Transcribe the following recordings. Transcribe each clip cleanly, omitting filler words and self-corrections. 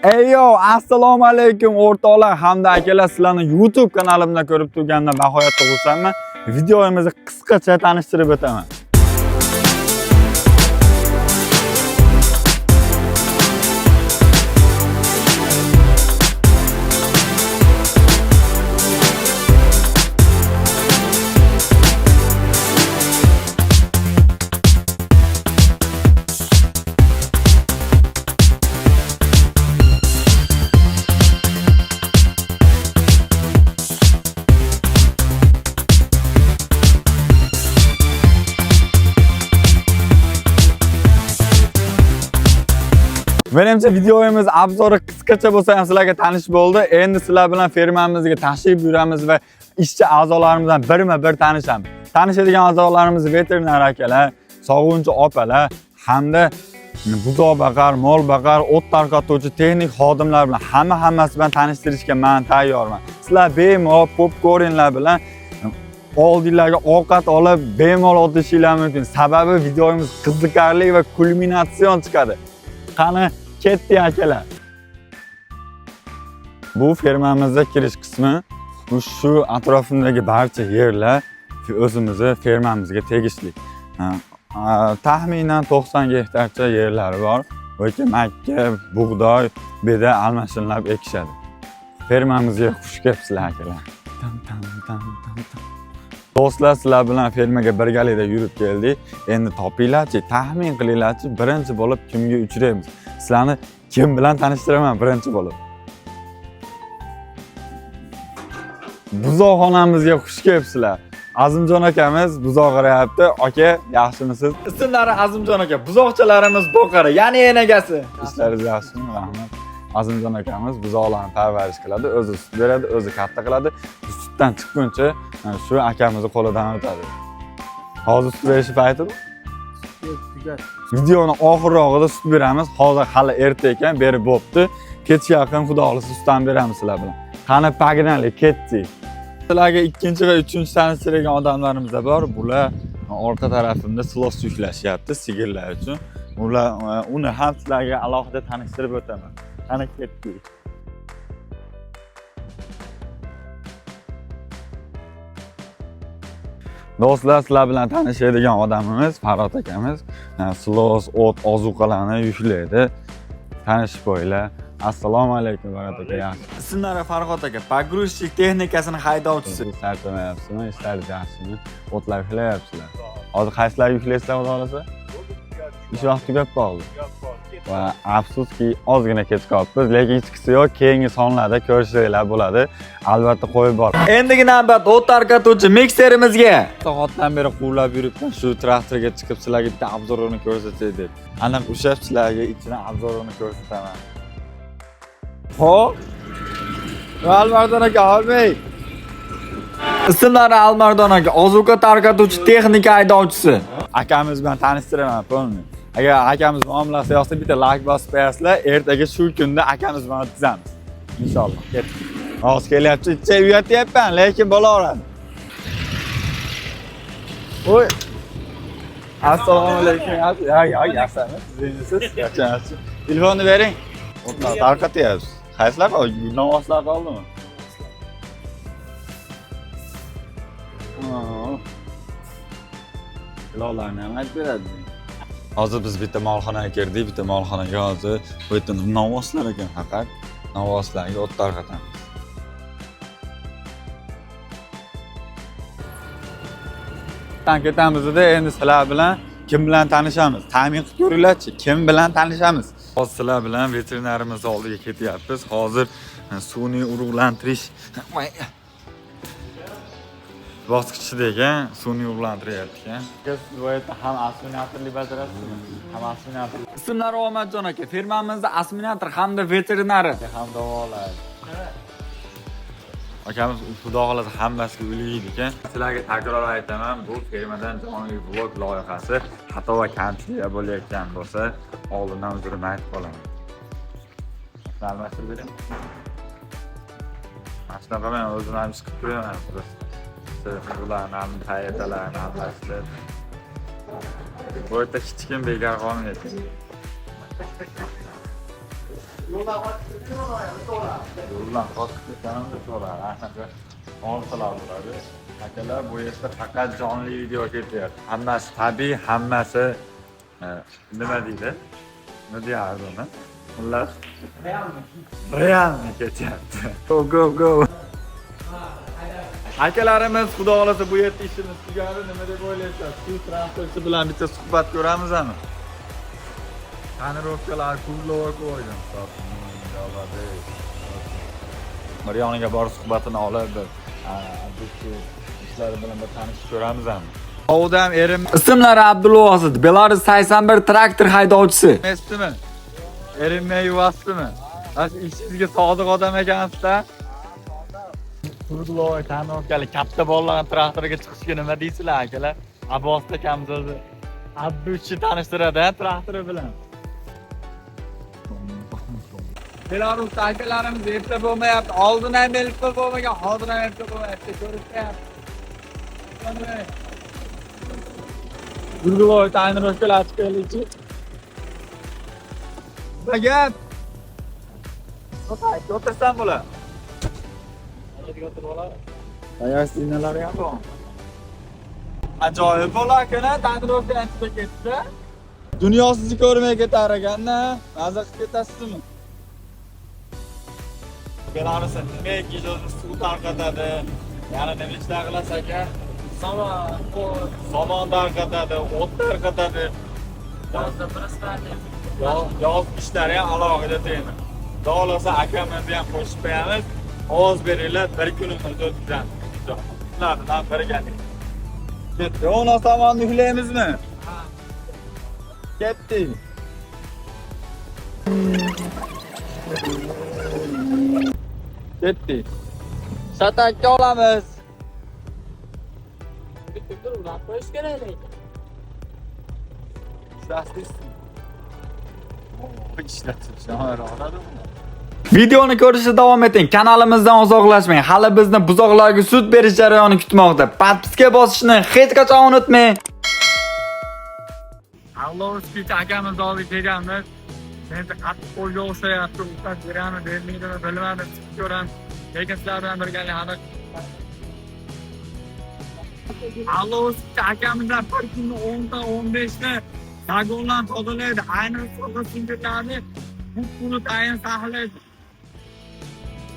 Eyo, assalomu alaykum o'rtoqlar hamda akalar, sizlarni YouTube kanalimda ko'rib turgandan nihoyatda xursandman. Videomizni qisqacha tanishtirib o'taman. Menimcha videomiz obzori qisqacha bo'lsa ham sizlarga tanish bo'ldi. Endi sizlar bilan fermamizga tashrif buyuramiz va ishchi a'zolarimizdan birma-bir tanishamiz. Tanishadigan a'zolarimiz veterinar akalar, sog'uvchi opalar hamda buzoq baqar, mol baqar, o't tarqatuvchi texnik xodimlar bilan hammasi bilan tanishtirishga men tayyorman. Sizlar bemalol popkornlar bilan oldinglarga ovqat olib bemalol o'tishinglar mumkin. Sababi videomiz qiziqarli va kulminatsion chiqadi. Qani ketdi akalar. Bu fermamizga kirish qismi. Bu shu atrofidagi barcha yerlar o'zimizning fermamizga tegishli. Taxminan 90 gektarcha yerlari bor. Yoki makka, bug'doy, beda almashinlab ekishadi. Fermamizga xush kelibsizlar akalar. Do'stlar, sizlar bilan fermaga birgalikda yurib keldik. Endi topinglarchi, taxmin qilinglarchi, birinchi bo'lib kimga uchraymiz? Sizlarni kim bilan tanishtiraman birinchi bo'lib? Buzoqxonamizga xush kelibsizlar. Azimjon akamiz buzoq qarayapti. Aka, yaxshimisiz? Ismlari Azimjon aka. Buzoqchalarimiz boqari, ya'ni enagasi. Ishlaringiz yaxshimi? Rahmat. Azimjon akamiz buzoqlarni parvarish qiladi, o'zi sut beradi, o'zi katta qiladi. Sutdan chiqquncha shu akamizni qo'lidan o'tadi. Hozir sut berish paytimi? Videoni oxirrog'ida sut beramiz. Hozir hali erta ekan, berib bo'pti. Kechga yaqin xudo xolisa sutdan beramiz sizlar bilan. Qani pagnali, ketdik. Sizlarga ikkinchi va uchinchi tanishtirgan odamlarimiz bor. Bular orqa tarafimda silos yuklashyapti sigirlar uchun. Ular uni ham sizlarga alohida tanishtirib o'taman. Qani ketdik. Do'stlar, sizlar bilan tanishadigan odamimiz Farhod akamiz. Silos, o't, ozuqalarni yuklaydi. Tanishib qo'yinglar. Assalomu alaykum Farhod aka. Yaxshi. Ismlari Farhod aka, pogrushchik texnikasining haydovchisi. Sartamayapsizmi? Ishlaringiz yaxshimi? O'tlar yuklayapsizlar. Hozir qaysilar yuklaysizlar xudo xolasa? Ish vaqti tugab qoldi. Va afsuski ozgina kech qolibmiz, lekin hech qisi yo'q, keyingi sonlarda ko'rishinglar bo'ladi. Albatta qo'yib bor. Endigi navbat o't tarqatuvchi mikserimizga. Soatdan beri quvlab yuribman, shu traktorga chiqib sizlarga bitta obzorini ko'rsatay deb. Aniq o'sha sizlarga ichidan obzorini ko'rsataman. Xo'p. Almardon aka, olmay. Ismlari Almardon aka, ozuqa tarqatuvchi texnika haydovchisi. Akamiz bilan tanishtiraman, bo'lmaydi. Agar akamiz muomalasi yoqsa bitta like bosib qo'yasizlar, ertaga shu kunda akamiz bilan o'tkazamiz. Inshaalloh. Hozir kelyapti, ichib uyatyapman, lekin bo'laveradi. Voy. Assalomu alaykum. Yaxshimi? Siz yaxshimisiz? Telefonni bering. O'tlar tarqatyapsiz. Qaysilar bor? Novoslar qoldimi? Ilolarni ham aytib beradi. Hozir biz bitta molxonaga kirdik, bitta molxonaga hozir bu yerda novoslar ekan, faqat novoslarga o't tarqatamiz. Ketamiz-da, endi sizlar bilan kim bilan tanishamiz? Taxmin qilib ko'ringlarchi, kim bilan tanishamiz? Hozir sizlar bilan veterinarimiz oldiga ketyapmiz. Hozir sun'iy urug'lantirish bosqichida ekan, sun'iy urug'lantiryapti ekan. Siz bu yerda ham asminatorlik bajarasizmi? Ham asminator. Ismlari Omadjon aka, fermamizda asminator hamda veterinari ham davolaydi. Akamiz xudo xolasa hammasiga ulg'aydi ekan. Sizlarga takror aytaman, bu fermadan jonli vlog loyihasi xato va kamchiliklar bo'layotgan bo'lsa, oldindan uzr aytib qolaman. Almashtirib bering. Mashina qilmay o'zim ham ish qilib turaman. Ularni ham tayyorlarni almashtirib. Bu yerda hech kim bekor qolmaydi. Yo'ldan qochib ketganimda to'g'ri. Anaqa olsalar bo'ladi. Akalar bu yerda faqat jonli video ketyapti. Hammasi tabiiy, hammasi nima deydi? Nima deyardi uni? Xullas realni ketyapti. Go go. Akalarimiz xudo xolasa bu yerda ishimiz tugadi, nima deb o'ylaysiz? Shu transportchi bilan bitta suhbat ko'ramizmi? Tanirovkalar kulloq qo'ydim. Bir yoniga borib suhbatini olib, bu ishlari bilan bir tanishib ko'ramizmi? Ovdam erim Ismlari Abdulvosid, Belarus 81 traktor haydovchisi. Esdimi? Erinmay yuvasdimi? Ash ishingizga sodiq odam ekansiz-da. Turg'loy tanirovkali katta bolalarning traktoriga chiqishga nima deysizlar, akalar? Abbos akamiz o'zi Abduchi tanishtiradi traktori bilan. Belarus akalarimiz erta bo'lmayapti. Oldin ham elpa bo'lmagan, hozir ham elpa bo'lmayapti. Ko'rishyapti. Turg'loy tanirovkalar chiqaylikchi. Bagat. O'tirsan bo'la. Ayoq sinalari ham bor. Ajoyib bo'lar-ku-na, tanirovkalar chiqib ketdi. Dunyosizni ko'rmay ketar ekan-da. Maza qilib ketasizmi? Belarusda nima ekishni suv tarqatadi. Yana nima ishlar qilasiz aka? Somon tarqatadi, o't tarqatadi. Yoz ishlari ham alohida tema. Xohlasa akamizni ham qo'shib qo'yamiz. Ovoz beringlar, bir kunimizni o'tkazamiz. Sizlar bilan birga. Ketdi. Ona somonni uxlaymizmi? Ha. Ketdi. Ketdi. Shatakka olamiz. Bitta ular qo'yish kerak lekin. Videoni ko'rishda davom eting. Kanalimizdan uzoqlashmang. Hali bizni buzoqlarga sut berish jarayoni kutmoqda. Podpiska bosishni hech qachon unutmang. Allohski akamiz olib kelganmiz. Endi qattiq qo'lga o'xshayapti. Ustoz berami, bermaydimi bilmadim. Ko'ram. Lekin sizlar bilan birgalikda Allohski akamizdan bir kunni 10 ta 15 ta vagonlar tozalaydi. Ayniqsa sindirlarni bu pulni tayin saqlaydi.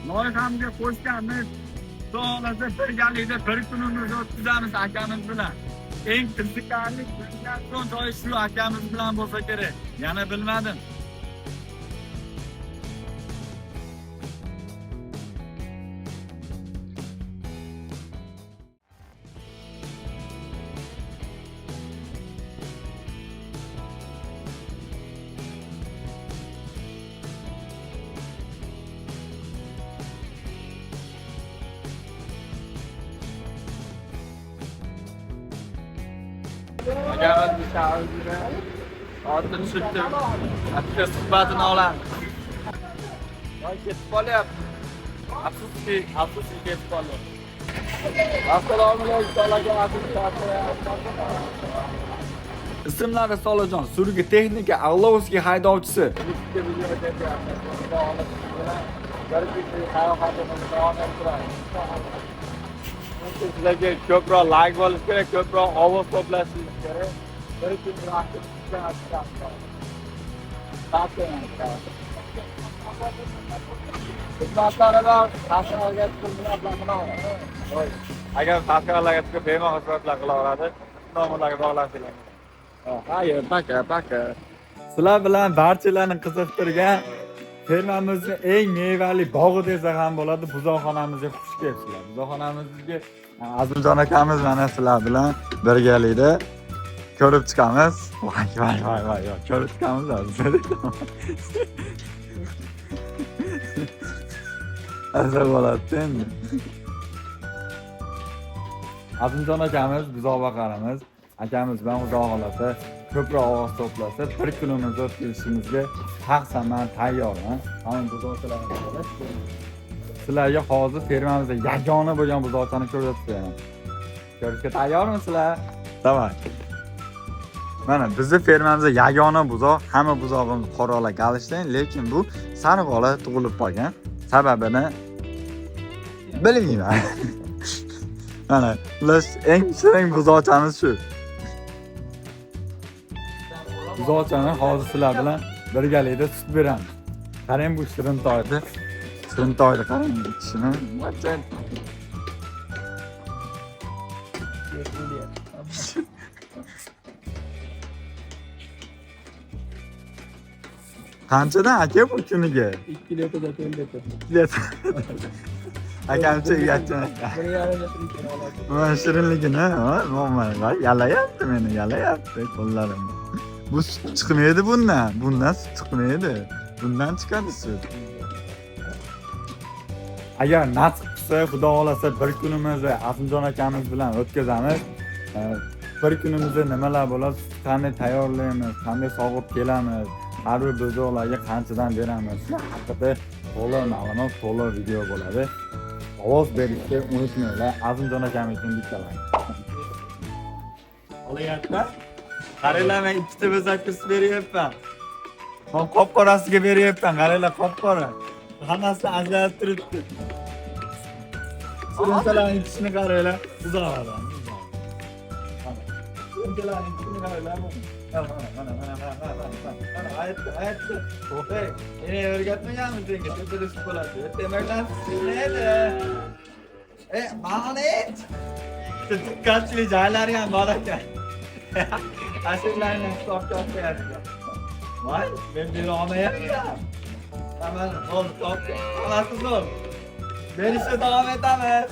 Loyihamga qo'shganmiz. Xohlasa birgalikda bir kunimizni o'tkazamiz akamiz bilan. Eng qiziqarli joyi shu akamiz bilan bo'lsa kerak. Yana bilmadim. Akamiz misafirga otni tushibdi. Aka suhbatini olamiz. Voy ketib qolyapti. Afsuski ketib qolyapti. Assalomu alaykum. Ismlari Solajon, Surgi texnika Arlovskiy haydovchisi. Sizlarga ko'proq like bo'lish kerak, ko'proq ovoz to'plashingiz kerak. Bir kun vaqt agar tasvirlarga chiqib bemalol suratlar qilaveradi, nomerlarga bog'lashinglar. Hayır, paka. Sizlar bilan barchalarni qiziqtirgan fermamizning eng mevali bog'i desa ham bo'ladi. Buzoqxonamizga xush kelibsizlar. Buzoqxonamizga Azimjon akamiz mana sizlar bilan birgalikda ko'rib chiqamiz. Voy. Ko'rib chiqamiz hozir. Azar bo'ladi endi. Azimjon akamiz buzoq boqarimiz. Akamiz bilan xudo xolasa ko'proq ovoz to'plasa, bir kunimizni o'tkazishimizga shaxsan tayyorman. Hamma buzoqchalarni sizlarga hozir fermamizda yagona bo'lgan buzoqchani ko'rsatib beraman. Ko'rishga tayyormisizlar? Davay. Mana bizni fermamizda yagona buzoq, hamma buzog'imiz qoralar galishdan, lekin bu sariq ola tug'ilib qolgan. Sababini bilmayman. Mana biz eng shirin buzoqchamiz shu. Buzoqchani hozir sizlar bilan birgalikda sut beramiz. Qarang bu shirin toyni. Shirin toyni qarang ichishini. Qanchadan aka bu kuniga? 2 litrda 4 litr. Akamcha uyatchan aka. 1,5 litr oladi. Mana shirinligini, normal. Yalayapti meni, yalayapti qo'llarim. Bu sut chiqmaydi bundan. Bundan sut chiqmaydi. Bundan chiqadi sut. Agar nasib qilsa, Xudo xolasa bir kunimizni Azimjon akamiz bilan o'tkazamiz. Bir kunimizda nimalar bo'ladi, qanday tayyorlaymiz, qanday sog'ib kelamiz, har bir buzoqlarga qanchadan beramiz. Haqida to'liq ma'lumot, to'liq video bo'ladi. Ovoz berishni unutmanglar. Azimjon akamiz uchun bittalar. Olayapti. Qaranglar, men ikkita bezak qilib beryapman. Men qop-qorasiga beryapman. Qaranglar, qop-qora. Hammasini ajratib turibdi. Sirinchalarning ichishini qaranglar. Buzoqlardan. Sirinchalarning ichishini qaranglar. Mana, aytdi. Qo'y. Meni o'rgatmaganmi senga? Tepada sut bo'ladi. Demaklar, neydi? Ma'nit. Diqqatli joylari ham bor ekan. Ashirlarni hisobga olmayapti. Voy, men bera olmayapman. Mana, qo'l top. Olasiz ol. Berishda davom etamiz.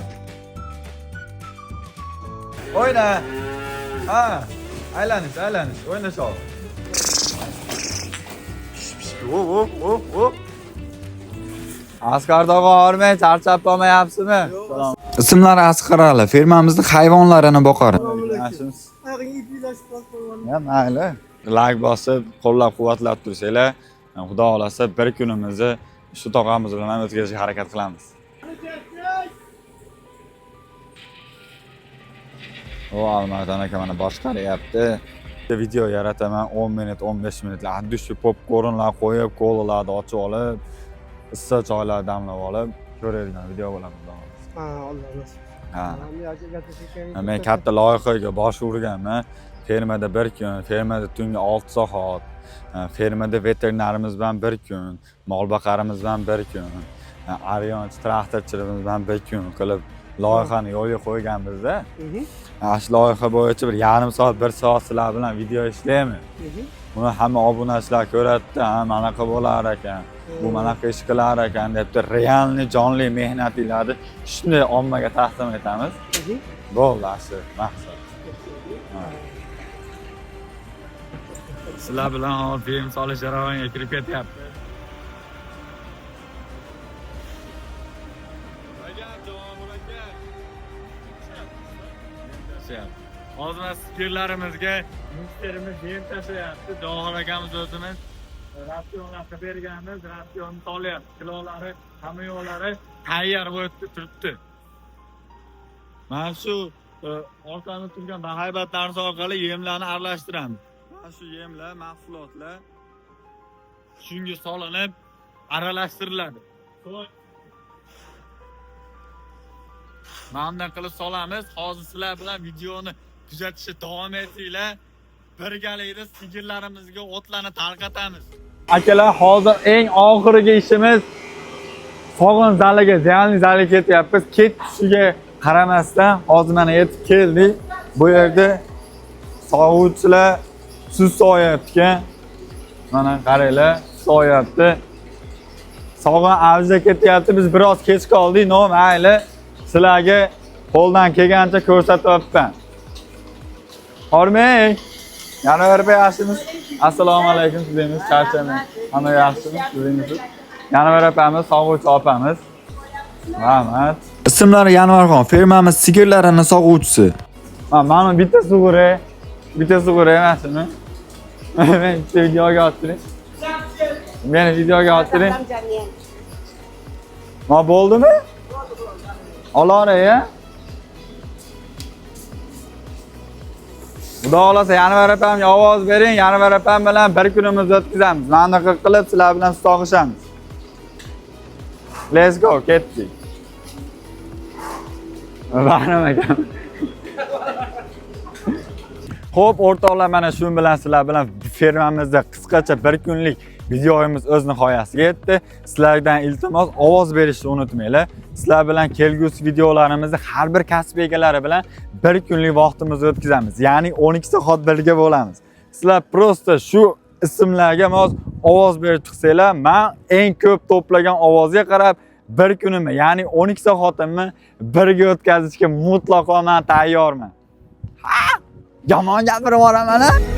O'yna. Ha, aylanish. O'ynash ol. Asqar tog'a hormay, charchab qolmayapsizmi? Ismlari Asqar Ali, fermamizning hayvonlarini boqar. Ya mayli. Like bosib, qo'llab-quvvatlab tursanglar, Xudo xolasa bir kunimizni shu tog'amiz bilan o'tkazishga harakat qilamiz. O Almazdan aka mana boshqaryapti. Video yarataman 10 minut, 15 minutlar addushi popkornlar qo'yib, kolalarni ochib olib, issiq choylar damlab olib, ko'radigan video bo'ladi. Ha, Alloh nasib. Ha. Men katta loyihaga bosh urganman. Fermada bir kun, fermada tungi 6 soat, fermada veterinarimiz bilan bir kun, mol boqarimiz bilan bir kun, aryonchi traktorchilarimiz bilan bir kun qilib loyihani yo'lga qo'yganmiz-da. Shu loyiha bo'yicha bir yarim soat, 1 soat sizlar bilan video ishlaymiz. Buni hamma obunachilar ko'radi, manaqa bo'lar ekan, bu manaqa ish qilar ekan debdi, realniy jonli mehnatlarni shunday ommaga taqdim etamiz. Bo'ldi, shu maqsad. Sizlar bilan film solish jarayoniga kirib ketyapti. Hozir fikrlarimizga müşterimiz yem tashlayapti. Javohir akamiz o'zimiz ratsionlarga berganmiz, rasionni solyapti. Kilolari, hamyonlari tayyor bo'lib turibdi. Mana shu orqada turgan bahaybat narsa orqali yemlarni aralashtiramiz. Mana shu yemlar, mahsulotlar shunga solinib aralashtiriladi. Mana qilib solamiz. Hozir sizlar bilan videoni kuzatishga davom etinglar. Birgalikda sigirlarimizga o'tlarni tarqatamiz. Akalar, hozir eng oxirgi ishimiz sog'in zaliga, ziyonli zaliga ketyapmiz. Ketishiga qaramasdan hozir mana yetib keldik. Bu yerda sog'uvchilar sut so'yapti. Mana qaranglar, so'yapti. Sog'in avjga ketyapti. Biz biroz kech qoldik, no mayli. Sizlarga qo'ldan kelgancha ko'rsatyapman. Hormay, yana bir yaxshimiz. Assalomu alaykum sizlarimiz, charchamang. Hamma yaxshimi sizlarimiz? Yana bir opamiz, sog'uvchi opamiz. Rahmat. Ismlari Yanvarxon, fermamiz sigirlarini sog'uvchisi. Mana bitta sug'ura emasmi? Men videoga oltiring. Meni videoga oltiring. Ma bo'ldimi? Olara ya. Xudo xolasa Yanvar opamga ovoz bering, Yanvar opam bilan bir kunimizni o'tkazamiz. Manaqa qilib sizlar bilan sog'ishamiz. Let's go, ketdik. Bahram akam. Xo'p, o'rtoqlar, mana shu bilan sizlar bilan fermamizda qisqacha bir kunlik videoyimiz o'z nihoyasiga yetdi. Sizlardan iltimos ovoz berishni unutmanglar. Sizlar bilan kelgusi videolarimizni har bir kasb egalari bilan bir kunlik vaqtimizni o'tkazamiz. Ya'ni 12 soat birga bo'lamiz. Sizlar prosta shu ismlarga mos ovoz berib chiqsanglar, men eng ko'p to'plagan ovozga qarab bir kunimni, ya'ni 12 soatimni birga o'tkazishga mutlaqo men tayyorman. Yomon gapirib yuboraman-a?